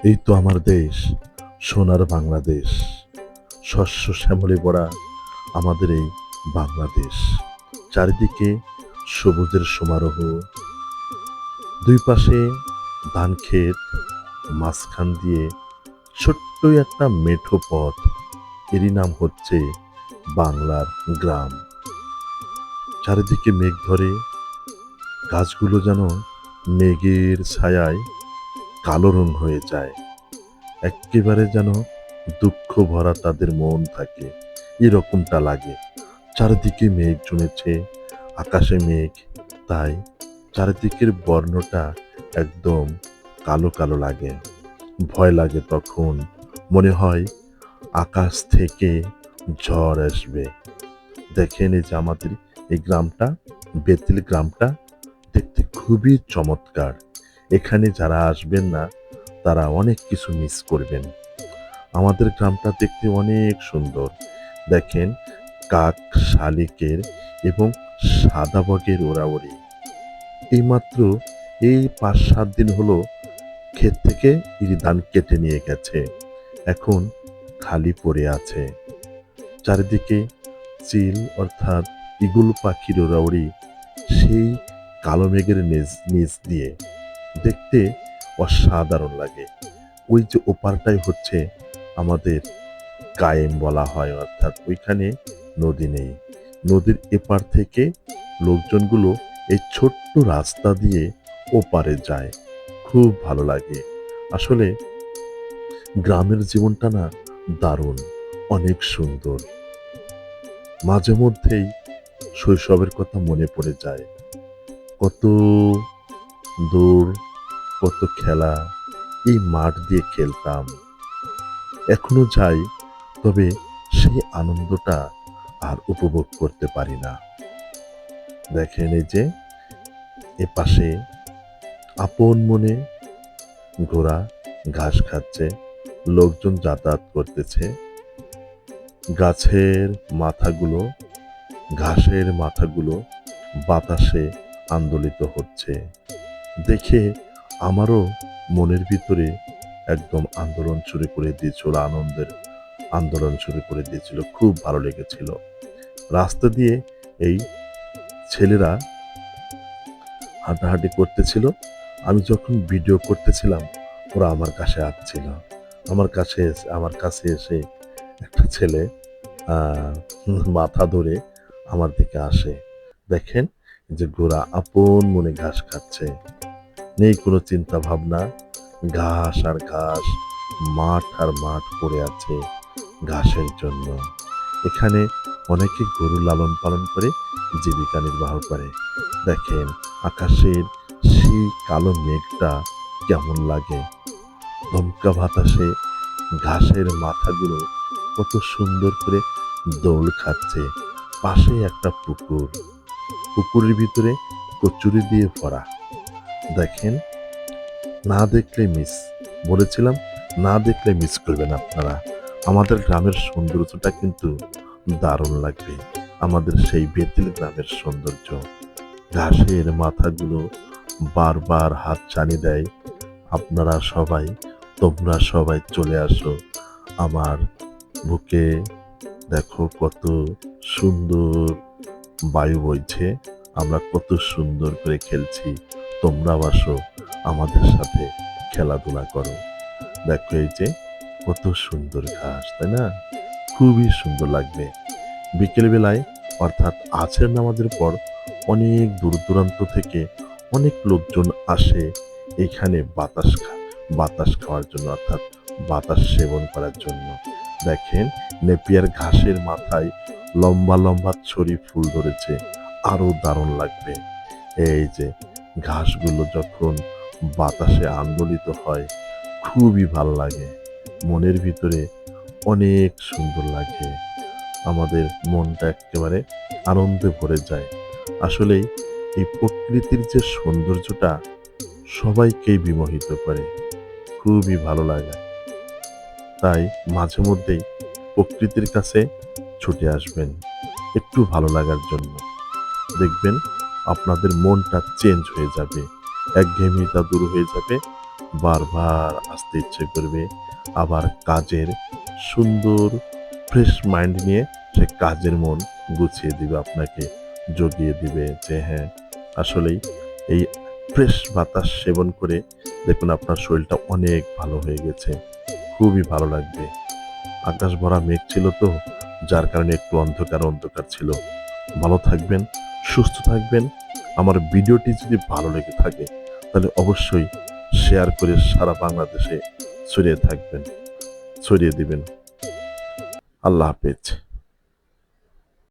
এই তো আমার দেশ, সোনার বাংলাদেশ। শস্য শ্যামলে ভরা আমাদের এই বাংলাদেশ। চারিদিকে সবুজের সমারোহ, দুই পাশে ধান ক্ষেত, মাঝখান দিয়ে ছোট্ট একটা মেঠো পথ। এরই নাম হচ্ছে বাংলার গ্রাম। চারিদিকে মেঘ ধরে, গাছগুলো যেন মেঘের ছায়ায় কালো রং হয়ে যায়। এক্কেবারে যেন দুঃখ ভরা তাদের মন থাকে, এরকমটা লাগে। চারিদিকে মেঘ জমেছে, আকাশে মেঘ, তাই চারিদিকের বর্ণটা একদম কালো কালো লাগে। ভয় লাগে তখন, মনে হয় আকাশ থেকে ঝড় আসবে। দেখেন এই যে আমাদের এই গ্রামটা, বেতিল গ্রামটা দেখতে খুবই চমৎকার। এখানে যারা আসবেন না তারা অনেক কিছু মিস করবেন। আমাদের গ্রামটা দেখতে অনেক সুন্দর। দেখেন, কাক, শালিকের এবং সাদা বগের ওড়াওড়ি। এইমাত্র এই ৫-৭ দিন হলো ক্ষেত থেকে ইরি ধান কেটে নিয়ে গেছে, এখন খালি পড়ে আছে। চারিদিকে চিল অর্থাৎ ইগল পাখির ওড়াউড়ি সেই কালো মেঘের নিচ দিয়ে দেখতে অসাধারণ লাগে। ওই যে ওপারটাই হচ্ছে আমাদের কায়েম বলা হয়, অর্থাৎ ওইখানে নদী নেই। নদীর এপার থেকে লোকজনগুলো এই ছোট্ট রাস্তা দিয়ে ওপারে যায়, খুব ভালো লাগে। আসলে গ্রামের জীবনটা না দারুণ, অনেক সুন্দর। মাঝে মধ্যেই শৈশবের কথা মনে পড়ে যায়। কত দৌড়, কত খেলা, এই মাঠ দিয়ে খেলতাম। এখনো যাই, তবে সেই আনন্দটা আর উপভোগ করতে পারি না। দেখেন এই যে এপাশে আপন মনে ঘোড়া ঘাস খাচ্ছে, লোকজন যাতায়াত করতেছে। গাছের মাথাগুলো, ঘাসের মাথাগুলো বাতাসে আন্দোলিত হচ্ছে। দেখে আমারও মনের ভিতরে একদম আন্দোলন শুরু করে দিয়েছিল, আনন্দের আন্দোলন শুরু করে দিয়েছিল। খুব ভালো লেগেছিল। রাস্তা দিয়ে এই ছেলেরা হাঁটাহাঁটি করতেছিল। আমি যখন ভিডিও করতেছিলাম, ওরা আমার কাছে আসছিল। আমার কাছে এসে একটা ছেলে আহ, মাথা ধরে আমার দিকে আসে। দেখেন যে ঘোড়া আপন মনে ঘাস খাচ্ছে, নেই কোনো চিন্তা ভাবনা। ঘাস আর ঘাস, মাঠ আর মাঠ পড়ে আছে ঘাসের জন্য। এখানে অনেকে গরু লালন পালন করে জীবিকা নির্বাহ করে। দেখেন আকাশের সেই কালো মেঘটা কেমন লাগে। দমকা বাতাসে ঘাসের মাথাগুলো কত সুন্দর করে দোল খাচ্ছে। পাশে একটা পুকুর, পুকুরের ভিতরে কচুরি দিয়ে ভরা। দেখেন, না দেখলে মিস, বলেছিলাম না দেখলে মিস করবেন আপনারা। আমাদের গ্রামের সৌন্দর্যটা কিন্তু দারুণ লাগবে। আমাদের সেই বেতিল গ্রামের সৌন্দর্য, ঘাসের মাথাগুলো বারবার হাত ছানি দেয়। আপনারা সবাই, তোমরা সবাই চলে আসো আমার বুকে। দেখো কত সুন্দর বায়ু বইছে, আমরা কত সুন্দর করে খেলছি। তোমরাও আসো আমাদের সাথে খেলাধুলা করো। দেখো এই যে কত সুন্দর ঘাস, তাই না? খুবই সুন্দর লাগবে। বিকেল বেলায় অর্থাৎ আছর নামাজের পর অনেক দূর দূরান্ত থেকে অনেক লোকজন আসে এখানে বাতাস খাওয়ার জন্য, অর্থাৎ বাতাস সেবন করার জন্য। দেখেন নেপিয়ার ঘাসের মাথায় লম্বা লম্বা ছড়ি ফুল ধরেছে, আরো দারুণ লাগবে। এই যে ঘাসগুলো যখন বাতাসে আন্দোলিত হয়, খুবই ভালো লাগে। মনের ভিতরে অনেক সুন্দর লাগে। আমাদের মনটা একেবারে আনন্দে ভরে যায়। আসলেই এই প্রকৃতির যে সৌন্দর্যটা সবাইকেই বিমোহিত করে, খুবই ভালো লাগে। তাই মাঝে মধ্যেই প্রকৃতির কাছে ছুটে আসবেন একটু ভালো লাগার জন্য। দেখবেন আপনাদের মনটা চেঞ্জ হয়ে যাবে, একঘেয়েমিটা দূর হয়ে যাবে, বারবার আসতে ইচ্ছে করবে। আবার কাজের সুন্দর ফ্রেশ মাইন্ড নিয়ে সে কাজের মন গুছিয়ে দিবে, আপনাকে জগিয়ে দিবে যে হ্যাঁ, আসলেই এই ফ্রেশ বাতাস সেবন করে দেখুন আপনার শরীরটা অনেক ভালো হয়ে গেছে। খুবই ভালো লাগবে। আকাশ ভরা মেঘ ছিল তো, যার কারণে একটু অন্ধকার অন্ধকার ছিল। ভালো থাকবেন, সুস্থ থাকবেন। আমার ভিডিওটি যদি ভালো লেগে থাকে তাহলে অবশ্যই শেয়ার করে সারা বাংলাদেশে ছড়িয়ে দিবেন। আল্লাহ হাফেজ।